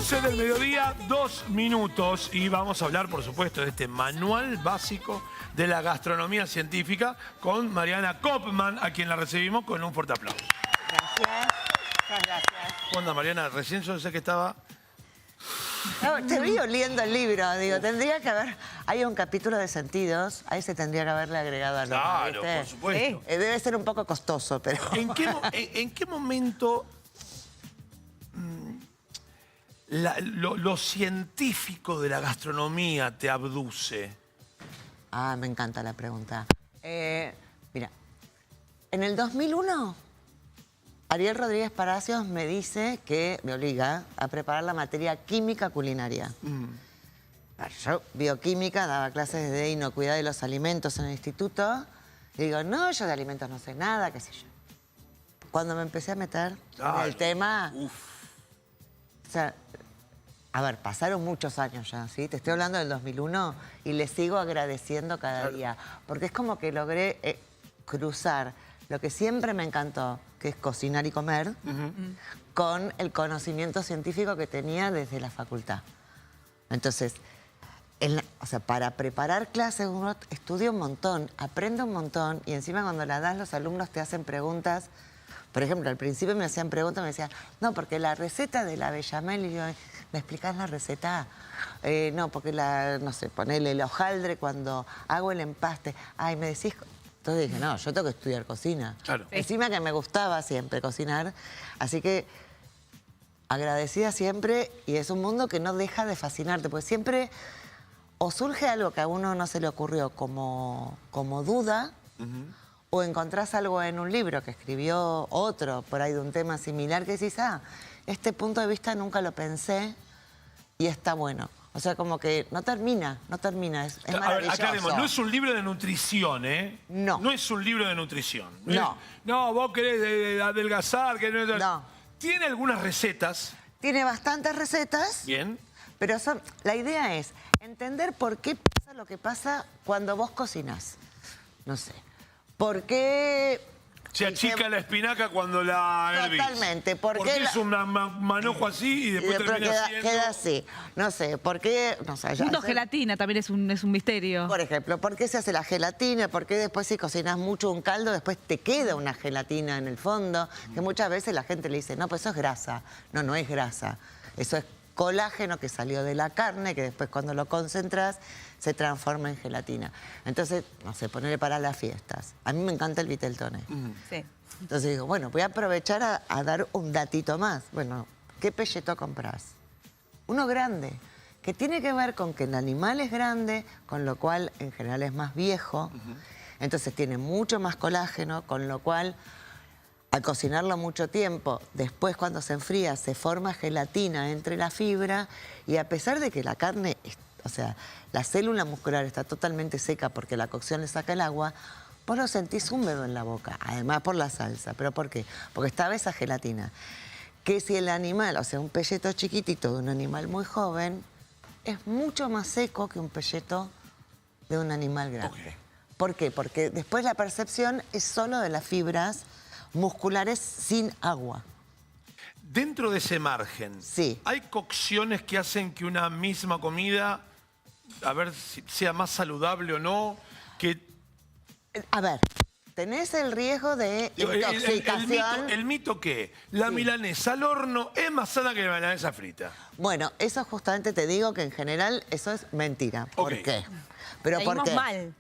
12 del mediodía, 2 minutos. Y vamos a hablar, por supuesto, de este manual básico de la gastronomía científica con Mariana Kopman, a quien la recibimos con un fuerte aplauso. Gracias. Muchas gracias. ¿Cómo anda, Mariana? Recién yo sé que estaba... No, te vi oliendo el libro, digo, tendría que haber... Hay un capítulo de sentidos, ahí se tendría que haberle agregado algo. Claro, ¿viste? por supuesto. Debe ser un poco costoso, pero... ¿En qué momento lo científico de la gastronomía te abduce? Ah, me encanta la pregunta. Mira, en el 2001, Ariel Rodríguez Palacios me dice que me obliga a preparar la materia química culinaria. Yo, bioquímica, daba clases de inocuidad de los alimentos en el instituto. Y digo, no, yo de alimentos no sé nada, qué sé yo. Cuando me empecé a meter en el tema... O sea, a ver, pasaron muchos años ya, ¿sí? Te estoy hablando del 2001 y le sigo agradeciendo cada día. Porque es como que logré cruzar lo que siempre me encantó, que es cocinar y comer, con el conocimiento científico que tenía desde la facultad. Entonces, o sea, para preparar clases uno estudia un montón, aprende un montón y encima cuando la das los alumnos te hacen preguntas. Por ejemplo, al principio me hacían preguntas, me decían, no, porque la receta de la bechamel, y yo, ¿me explicás la receta? No, porque no sé, ponele el hojaldre cuando hago el empaste. Ay, me decís... Entonces dije, no, yo tengo que estudiar cocina. Claro. Encima que me gustaba siempre cocinar, así que agradecida siempre, y es un mundo que no deja de fascinarte, porque siempre o surge algo que a uno no se le ocurrió como duda, o encontrás algo en un libro que escribió otro, por ahí de un tema similar, que decís, este punto de vista nunca lo pensé y está bueno. O sea, como que no termina, es A ver, maravilloso. aclaremos, no es un libro de nutrición, ¿eh? No. No es un libro de nutrición. No. No, vos querés adelgazar, que no... No. Tiene algunas recetas. Tiene bastantes recetas. Bien. Pero la idea es entender por qué pasa lo que pasa cuando vos cocinás. No sé. ¿Por qué Se achica la espinaca cuando la hervís? Totalmente. ¿Por qué es un manojo así y después termina siendo...? queda así. No sé, ¿por qué...? No sé, Punto gelatina también es un misterio. Por ejemplo, ¿por qué se hace la gelatina? ¿Por qué después si cocinas mucho un caldo, después te queda una gelatina en el fondo? Que muchas veces la gente le dice, no, pues eso es grasa. No, no es grasa. Eso es colágeno que salió de la carne, que después cuando lo concentras se transforma en gelatina. Entonces, no sé, ponerle para las fiestas. A mí me encanta el Viteltoné. Sí. Entonces digo, bueno, voy a aprovechar a dar un datito más. Bueno, ¿qué pelleto compras? Uno grande, que tiene que ver con que el animal es grande, con lo cual en general es más viejo. Entonces tiene mucho más colágeno, con lo cual al cocinarlo mucho tiempo, después cuando se enfría se forma gelatina entre la fibra y a pesar de que la carne, o sea, la célula muscular está totalmente seca porque la cocción le saca el agua, vos lo sentís húmedo en la boca, además por la salsa. ¿Pero por qué? Porque estaba esa gelatina. Que si el animal, o sea, un pelleto chiquitito de un animal muy joven, es mucho más seco que un pelleto de un animal grande. ¿Por qué? Porque después la percepción es solo de las fibras musculares sin agua. Dentro de ese margen, Sí. ¿hay cocciones que hacen que una misma comida, a ver si sea más saludable o no? A ver, tenés el riesgo de intoxicación. ¿El mito qué? La milanesa al horno es más sana que la milanesa frita. Bueno, eso justamente te digo que en general eso es mentira. ¿Por qué? Pero ¿por qué? mal.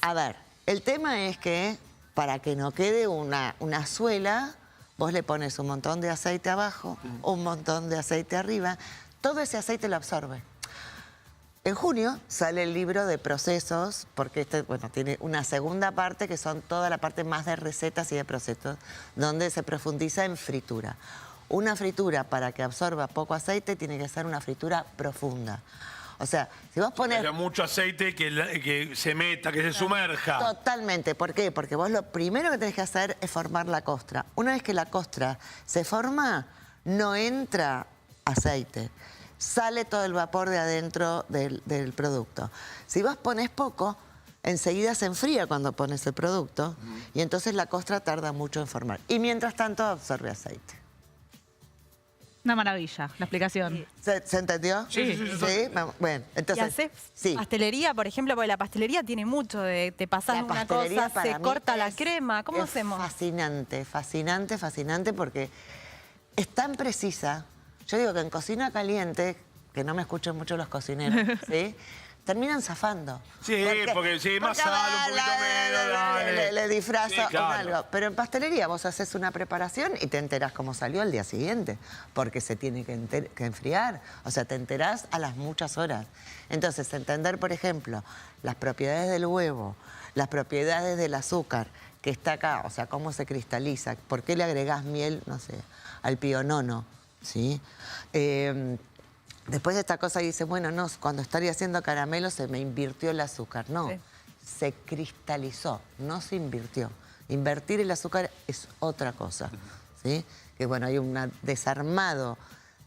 A ver, el tema es que para que no quede una suela, vos le pones un montón de aceite abajo, un montón de aceite arriba, todo ese aceite lo absorbe. En junio sale el libro de procesos, porque bueno, tiene una segunda parte que son toda la parte más de recetas y de procesos, donde se profundiza en fritura. Una fritura para que absorba poco aceite tiene que ser una fritura profunda. O sea, si vos pones... Haya mucho aceite que se meta, que se sumerja. Totalmente. ¿Por qué? Porque vos lo primero que tenés que hacer es formar la costra. Una vez que la costra se forma, no entra aceite. Sale todo el vapor de adentro del producto. Si vos pones poco, enseguida se enfría cuando pones el producto y entonces la costra tarda mucho en formar. Y mientras tanto absorbe aceite. Una maravilla, la explicación. ¿Se entendió? Sí. Bueno, ¿Y entonces... haces sí. pastelería, por ejemplo? Porque la pastelería tiene mucho de te pasás La una pastelería cosa, para se mí corta la es- crema. ¿Cómo es hacemos? Fascinante, fascinante, fascinante porque es tan precisa. Yo digo que en cocina caliente, que no me escuchen mucho los cocineros, ¿sí? Terminan zafando. Sí, porque sí, más sal, un poquito menos, dale. Le disfrazo Sí, claro. con algo. Pero en pastelería vos haces una preparación y te enterás cómo salió al día siguiente, porque se tiene que enfriar. O sea, te enterás a las muchas horas. Entonces, entender, por ejemplo, las propiedades del huevo, las propiedades del azúcar que está acá, o sea, cómo se cristaliza, por qué le agregás miel, no sé, al pionono, ¿sí? Después de esta cosa dice, bueno, no, cuando estaría haciendo caramelo se me invirtió el azúcar. No, Sí. se cristalizó, no se invirtió. Invertir el azúcar es otra cosa, ¿sí? Que bueno, hay un desarmado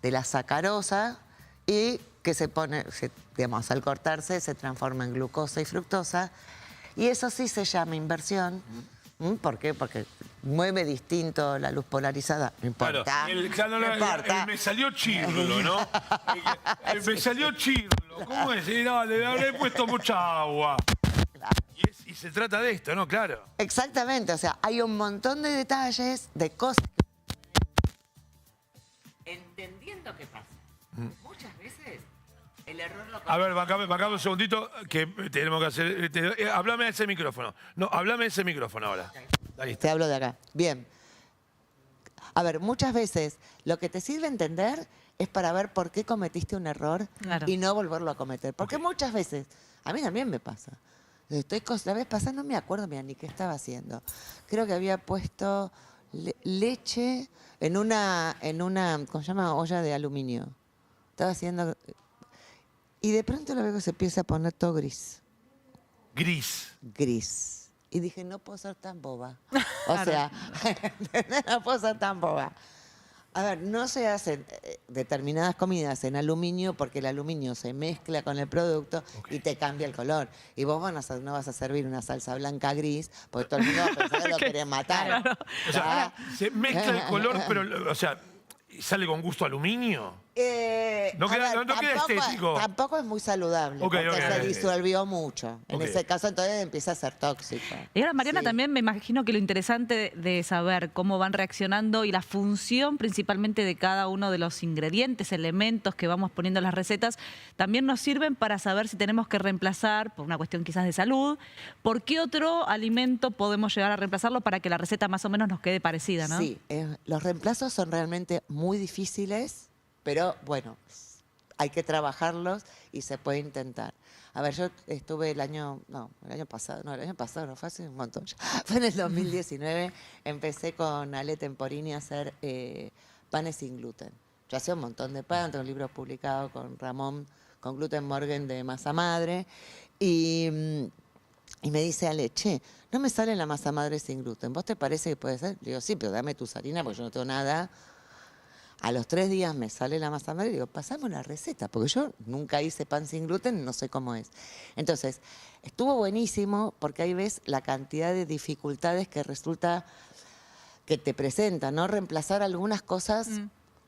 de la sacarosa y que se pone, digamos, al cortarse se transforma en glucosa y fructosa. Y eso sí se llama inversión. ¿Por qué? Porque mueve distinto la luz polarizada. No importa. Claro, no importa. me salió chirlo, ¿no? Me salió chirlo. ¿Cómo es? No, le habré puesto mucha agua. Y se trata de esto, ¿no? Claro. Exactamente, o sea, hay un montón de detalles, de cosas. Entendiendo qué pasa. Muchas veces el error lo... A ver, bancame un segundito, que tenemos que hacer... háblame de ese micrófono. No, háblame de ese micrófono ahora. Ahí está. Te hablo de acá. Bien. A ver, muchas veces lo que te sirve entender es para ver por qué cometiste un error Claro. y no volverlo a cometer. Porque muchas veces, a mí también me pasa. La vez pasada no me acuerdo, mira, ni qué estaba haciendo. Creo que había puesto leche en una, ¿cómo se llama? Olla de aluminio. Estaba haciendo... Y de pronto lo veo que se empieza a poner todo gris. Gris. Gris. Y dije, no puedo ser tan boba. O sea, no puedo ser tan boba. A ver, no se hacen determinadas comidas en aluminio porque el aluminio se mezcla con el producto y te cambia el color. Y vos no vas a servir una salsa blanca gris porque todo el mundo va a pensar que lo querés matar. O sea, se mezcla el color, pero, o sea, ¿sale con gusto a aluminio? No queda estético. Tampoco es muy saludable porque se disolvió mucho. En ese caso, entonces empieza a ser tóxico. Y ahora, Mariana, Sí. también me imagino que lo interesante de saber cómo van reaccionando y la función principalmente de cada uno de los ingredientes, elementos que vamos poniendo en las recetas, también nos sirven para saber si tenemos que reemplazar, por una cuestión quizás de salud, por qué otro alimento podemos llegar a reemplazarlo para que la receta más o menos nos quede parecida, ¿no? Sí, los reemplazos son realmente muy difíciles, pero bueno, hay que trabajarlos y se puede intentar. A ver, yo estuve el año pasado, fue hace un montón ya. Fue en el 2019, empecé con Ale Temporini a hacer panes sin gluten. Yo hacía un montón de pan, tengo un libro publicado con Ramón, con Gluten Morgen de Masa Madre, y me dice Ale, che, no me sale la masa madre sin gluten, ¿vos te parece que puede ser? Le digo, sí, pero dame tu harina porque yo no tengo nada. A los 3 días me sale la masa madre y digo, pasame una receta, porque yo nunca hice pan sin gluten, no sé cómo es. Entonces, estuvo buenísimo porque ahí ves la cantidad de dificultades que resulta que te presenta, ¿no? Reemplazar algunas cosas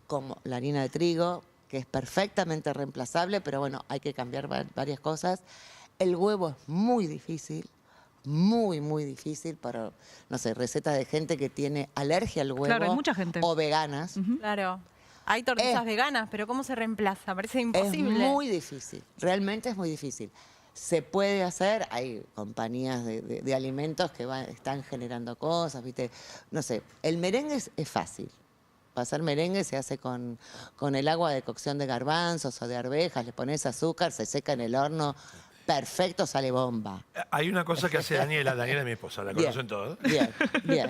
como la harina de trigo, que es perfectamente reemplazable, pero bueno, hay que cambiar varias cosas. El huevo es muy difícil. Muy, muy difícil para, no sé, recetas de gente que tiene alergia al huevo. Claro, hay mucha gente. O veganas. Claro. Hay tortillas veganas, pero ¿cómo se reemplaza? Parece imposible. Es muy difícil, realmente es muy difícil. Se puede hacer, hay compañías de alimentos que están generando cosas, ¿viste? No sé, el merengue es fácil. Para hacer merengue se hace con el agua de cocción de garbanzos o de arvejas, le pones azúcar, se seca en el horno. Perfecto, sale bomba. Hay una cosa que hace Daniela es mi esposa, la Bien, conocen todos. Bien, bien.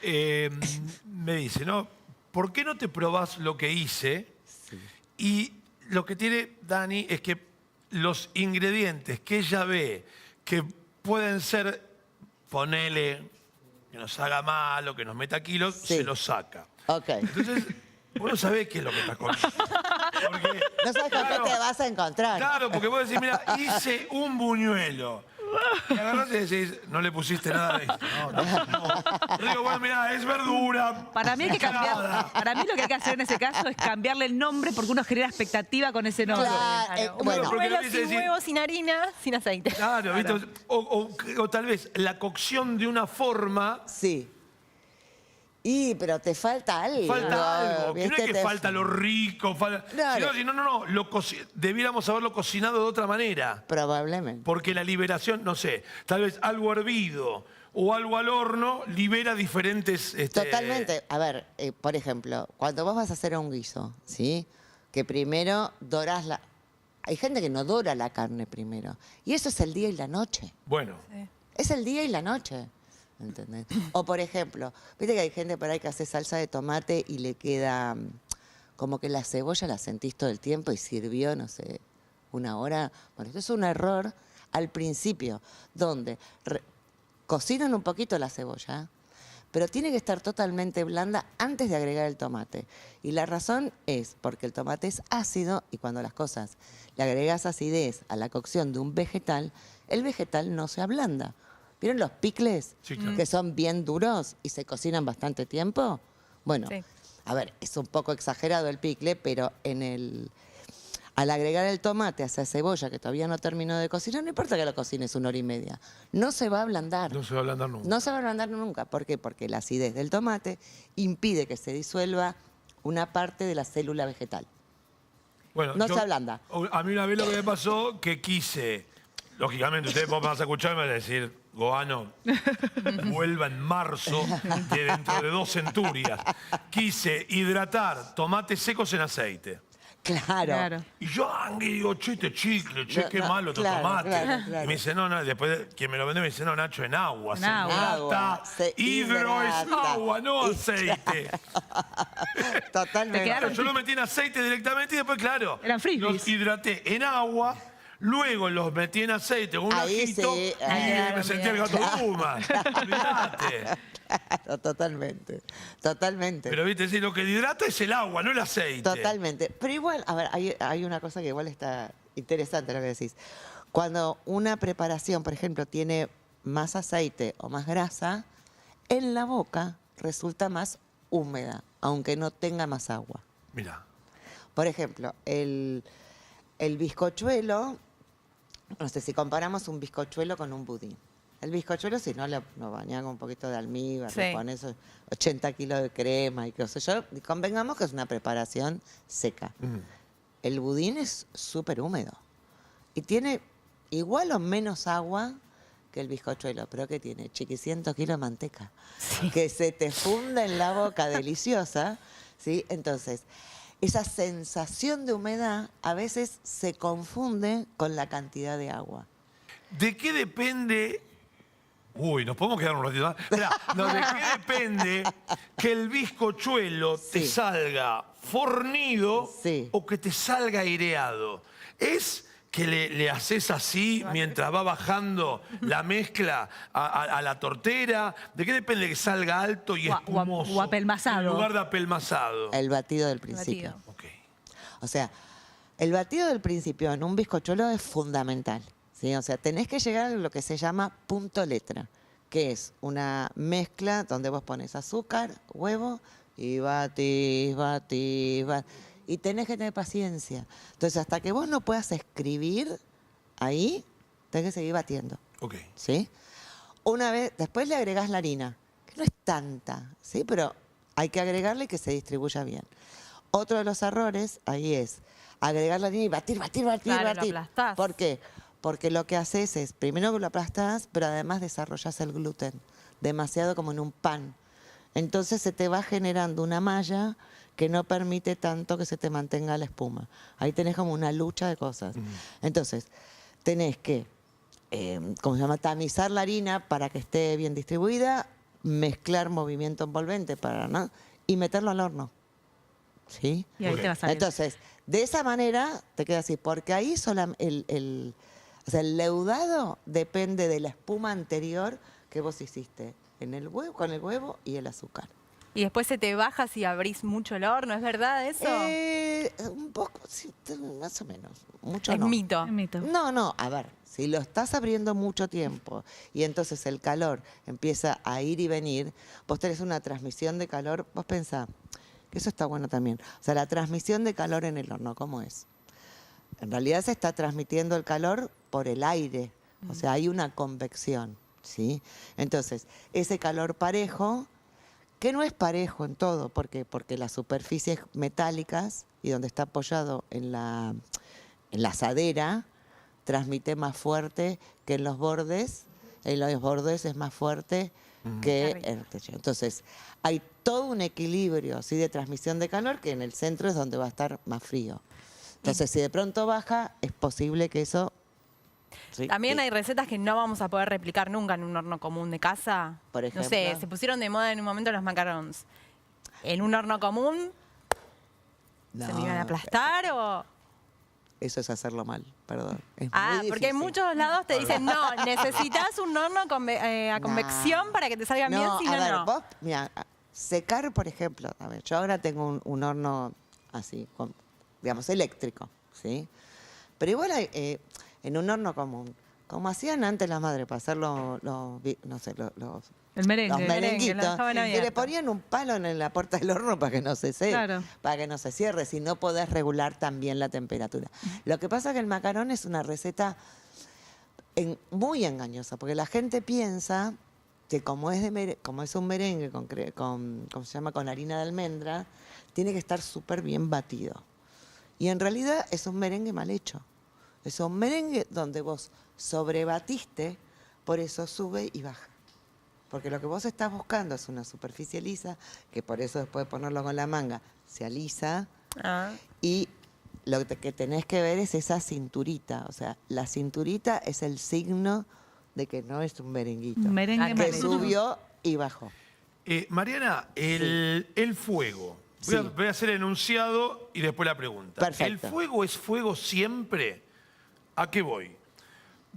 Es, me dice, ¿no? ¿Por qué no te probás lo que hice? Sí. Y lo que tiene Dani es que los ingredientes que ella ve que pueden ser, ponele, que nos haga mal o que nos meta kilos, Sí. se los saca. Ok. Entonces, vos no sabés qué es lo que estás comiendo. Porque, No sabes con claro, qué te vas a encontrar. Claro, porque vos decís, mira, hice un buñuelo. Y agarrás y decís, no le pusiste nada de esto. No. Yo digo, bueno, mirá, es verdura. Para mí hay que cambiar. Para mí lo que hay que hacer en ese caso es cambiarle el nombre porque uno genera expectativa con ese nombre. Claro, Un bueno. porque buñuelo lo dice sin decir- huevo, sin harina, sin aceite. Claro, ¿viste? O tal vez la cocción de una forma. Sí. Pero te falta algo. Falta algo, que no ¿viste? es que falta lo rico, Claro. sino, no, debiéramos haberlo cocinado de otra manera. Probablemente. Porque la liberación, no sé, tal vez algo hervido o algo al horno libera diferentes... Totalmente. A ver, por ejemplo, cuando vos vas a hacer un guiso, ¿sí? Que primero dorás la... Hay gente que no dora la carne primero. Y eso es el día y la noche. Bueno, Es el día y la noche. ¿Entendés? O por ejemplo, viste que hay gente por ahí que hace salsa de tomate y le queda como que la cebolla la sentís todo el tiempo y sirvió, no sé, una hora. Bueno, esto es un error al principio, donde cocinan un poquito la cebolla, pero tiene que estar totalmente blanda antes de agregar el tomate. Y la razón es porque el tomate es ácido y cuando las cosas le agregas acidez a la cocción de un vegetal, el vegetal no se ablanda. ¿Vieron los picles? Sí, claro. Que son bien duros y se cocinan bastante tiempo. Bueno, Sí. a ver, es un poco exagerado el picle, pero al agregar el tomate a esa cebolla que todavía no terminó de cocinar, no importa que lo cocines 1 hora y media, no se va a ablandar. no se va a ablandar nunca. No se va a ablandar nunca. ¿Por qué? Porque la acidez del tomate impide que se disuelva una parte de la célula vegetal. Bueno, No se ablanda. A mí una vez lo que me pasó, que quise, lógicamente ustedes vos me vas a escuchar y me van a decir, Goano, vuelva en marzo de dentro de 2 centurias. Quise hidratar tomates secos en aceite. Claro. Y yo digo, che, este chicle, che, qué No, malo estos claro, tomates. claro. Y me dice, no, después quien me lo vende me dice, no, Nacho, en agua. En se agua. hidrata. Se Hidro es hidrata. agua, no aceite. Totalmente. Te quedaron- Yo lo metí en aceite directamente y después, claro, Eran frisbees. los hidraté en agua, luego los metí en aceite con un Ahí ajito sí, y ahí me sentí el gato Dumas. Olvídate. Claro, totalmente. Pero viste, sí, lo que hidrata es el agua, no el aceite. Totalmente. Pero igual, a ver, hay una cosa que igual está interesante lo que decís. Cuando una preparación, por ejemplo, tiene más aceite o más grasa, en la boca resulta más húmeda, aunque no tenga más agua. Mira, Por ejemplo, el bizcochuelo, no sé, si comparamos un bizcochuelo con un budín. El bizcochuelo, si no, lo bañan con un poquito de almíbar, Sí. le pones 80 kilos de crema y qué sé yo. Y convengamos que es una preparación seca. El budín es súper húmedo. Y tiene igual o menos agua que el bizcochuelo, pero que tiene chiquicientos kilos de manteca. Que se te funde en la boca deliciosa, ¿sí? Entonces, esa sensación de humedad a veces se confunde con la cantidad de agua. ¿de qué depende? Uy, nos podemos quedar un ratito más. Esperá, no, ¿de qué depende que el bizcochuelo te Sí. salga fornido Sí. o que te salga aireado? ¿Es que le haces así mientras va bajando la mezcla a la tortera? ¿De qué depende que salga alto y espumoso? o apelmazado. En lugar de apelmazado. El batido del principio. Batido. Ok. O sea, el batido del principio en un bizcochuelo es fundamental, ¿sí? O sea, tenés que llegar a lo que se llama punto letra, que es una mezcla donde vos pones azúcar, huevo y batís. Y tenés que tener paciencia. Entonces, hasta que vos no puedas escribir ahí, tenés que seguir batiendo, Ok. ¿sí? Una vez, después le agregás la harina, que no es tanta, ¿sí? Pero hay que agregarle que se distribuya bien. Otro de los errores ahí es agregar la harina y batir. Claro, lo aplastás. ¿Por qué? Porque lo que haces es, primero que lo aplastás, pero además desarrollás el gluten, demasiado como en un pan. Entonces se te va generando una malla que no permite tanto que se te mantenga la espuma. Ahí tenés como una lucha de cosas. Entonces, tenés que, ¿cómo se llama? Tamizar la harina para que esté bien distribuida, mezclar movimiento envolvente para, ¿no? Y meterlo al horno. ¿Sí? Y ahí te va a salir. Entonces, de esa manera te queda así, porque ahí o sea, el leudado depende de la espuma anterior que vos hiciste en el huevo, con el huevo y el azúcar. Y después se te baja si abrís mucho el horno, ¿es verdad eso? Un poco, sí, más o menos. Mucho Es no. mito. Es mito. No, a ver, si lo estás abriendo mucho tiempo y entonces el calor empieza a ir y venir, vos tenés una transmisión de calor, vos pensá, que eso está bueno también. O sea, la transmisión de calor en el horno, ¿cómo es? En realidad se está transmitiendo el calor por el aire, o sea, hay una convección, ¿sí? Entonces, ese calor parejo, que no es parejo en todo, ¿por qué? Porque las superficies metálicas y donde está apoyado en la asadera, transmite más fuerte que en los bordes es más fuerte que en el techo. Entonces, hay todo un equilibrio así de transmisión de calor que en el centro es donde va a estar más frío. Entonces, si de pronto baja, es posible que eso... sí, También hay recetas que no vamos a poder replicar nunca en un horno común de casa. Por No ejemplo. sé, se pusieron de moda en un momento los macarons. ¿En un horno común se me iban a aplastar o...? Eso es hacerlo mal, perdón. Es Ah, muy porque en difícil. muchos lados te dicen, no, necesitas un horno a convección para que te salgan bien, si a no, ver, no. vos, mira, secar, por ejemplo, a ver, yo ahora tengo un horno así, digamos, eléctrico, ¿sí? Pero igual hay, en un horno común, como hacían antes las madres para hacer no sé, El merengue. los merengue, merenguitos, lo dejaban que le abierto. ponían un palo en la puerta del horno para que no se Claro. para que no se cierre, si no podés regular también la temperatura. Lo que pasa es que el macarón es una receta muy engañosa, porque la gente piensa que como es un merengue ¿cómo se llama? Con harina de almendra, tiene que estar súper bien batido. Y en realidad es un merengue mal hecho. Es un merengue donde vos sobrebatiste, por eso sube y baja. Porque lo que vos estás buscando es una superficie lisa, que por eso después de ponerlo con la manga se alisa, Ah. y lo que tenés que ver es esa cinturita. O sea, la cinturita es el signo de que no es un merenguito. Un merengue que mal hecho. subió y bajó. Mariana, el fuego. Sí. Voy a hacer el enunciado y después la pregunta. Perfecto. ¿El fuego es fuego siempre? ¿A qué voy?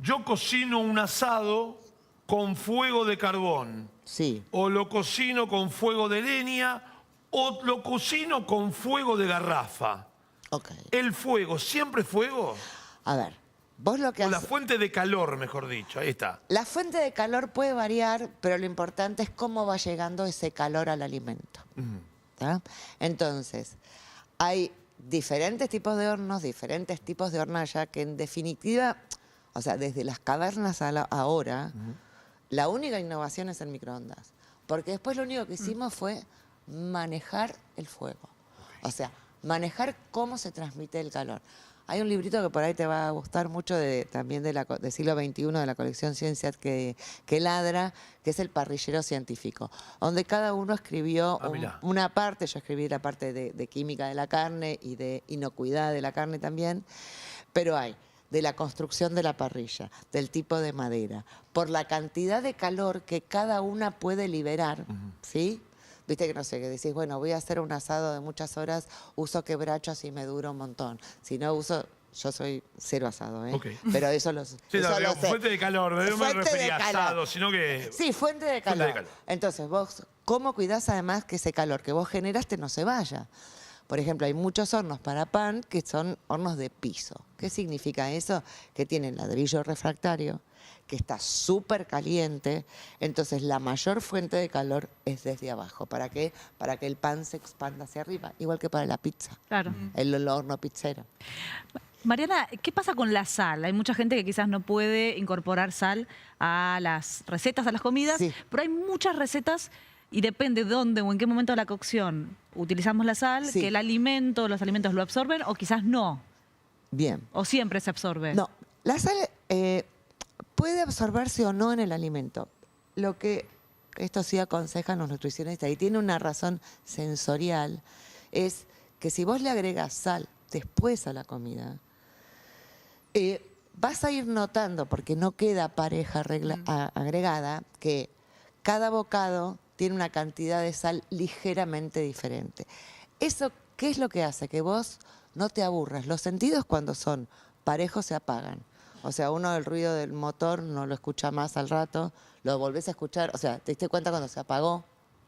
Yo cocino un asado con fuego de carbón, Sí. o lo cocino con fuego de leña, o lo cocino con fuego de garrafa. Ok. ¿El fuego siempre es fuego? A ver, vos lo que O la haces... fuente de calor, mejor dicho. Ahí está. La fuente de calor puede variar, pero lo importante es cómo va llegando ese calor al alimento. ¿Tá? Entonces, hay diferentes tipos de hornos, diferentes tipos de hornalla, que en definitiva, o sea, desde las cavernas a ahora, la única innovación es el microondas. Porque después lo único que hicimos fue manejar el fuego. O sea, manejar cómo se transmite el calor. Hay un librito que por ahí te va a gustar mucho también del siglo XXI, de la colección Ciencias que Ladra, que es el parrillero científico, donde cada uno escribió mirá. una parte. Yo escribí la parte de química de la carne y de inocuidad de la carne también, pero hay de la construcción de la parrilla, del tipo de madera, por la cantidad de calor que cada una puede liberar, ¿sí? Viste que no sé, que decís, bueno, voy a hacer un asado de muchas horas, uso quebrachos y me dura un montón. Si no uso, yo soy cero asado, ¿eh? Ok. Pero eso Sí, eso no, lo digamos, sé. fuente de calor. No me Fuente de refería a calor. asado, sino que... Sí, fuente de calor. calor. Entonces, vos, ¿cómo cuidás además que ese calor que vos generaste no se vaya? Por ejemplo, hay muchos hornos para pan que son hornos de piso. ¿Qué significa eso? Que tienen ladrillo refractario, que está súper caliente, entonces la mayor fuente de calor es desde abajo. ¿Para qué? Para que el pan se expanda hacia arriba, igual que para la pizza, Claro. el horno pizzero. Mariana, ¿qué pasa con la sal? Hay mucha gente que quizás no puede incorporar sal a las recetas, a las comidas, Sí. pero hay muchas recetas y depende de dónde o en qué momento de la cocción utilizamos la sal, Sí. que los alimentos lo absorben o quizás no, Bien. o siempre se absorbe. No, la sal puede absorberse o no en el alimento. Lo que esto sí aconsejan los nutricionistas y tiene una razón sensorial, es que si vos le agregas sal después a la comida, vas a ir notando, porque no queda pareja agregada, que cada bocado tiene una cantidad de sal ligeramente diferente. ¿Eso qué es lo que hace? Que vos no te aburras. Los sentidos cuando son parejos se apagan. O sea, uno el ruido del motor no lo escucha más al rato, lo volvés a escuchar. O sea, te diste cuenta cuando se apagó,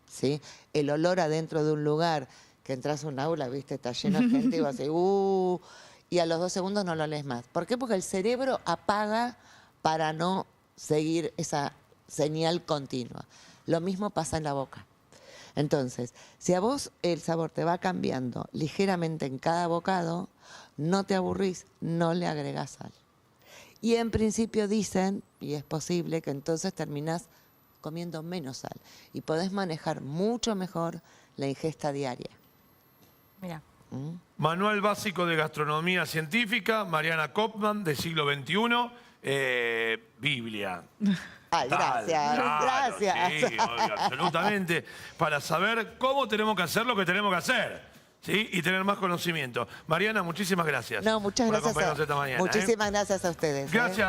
¿sí? El olor adentro de un lugar, que entras a un aula, viste, está lleno de gente y vas así, y a los 2 segundos no lo lees más. ¿Por qué? Porque el cerebro apaga para no seguir esa señal continua. Lo mismo pasa en la boca. Entonces, si a vos el sabor te va cambiando ligeramente en cada bocado, no te aburrís, no le agregás sal. Y en principio dicen, y es posible, que entonces terminás comiendo menos sal y podés manejar mucho mejor la ingesta diaria. Mira. Manual básico de gastronomía científica, Mariana Kopman, del siglo XXI, Biblia. Ay, gracias, Claro, gracias. Sí, obvio, absolutamente. Para saber cómo tenemos que hacer lo que tenemos que hacer, ¿sí? Y tener más conocimiento. Mariana, muchísimas gracias. No, muchas por gracias. acompañarnos esta mañana. Muchísimas gracias a ustedes. Gracias.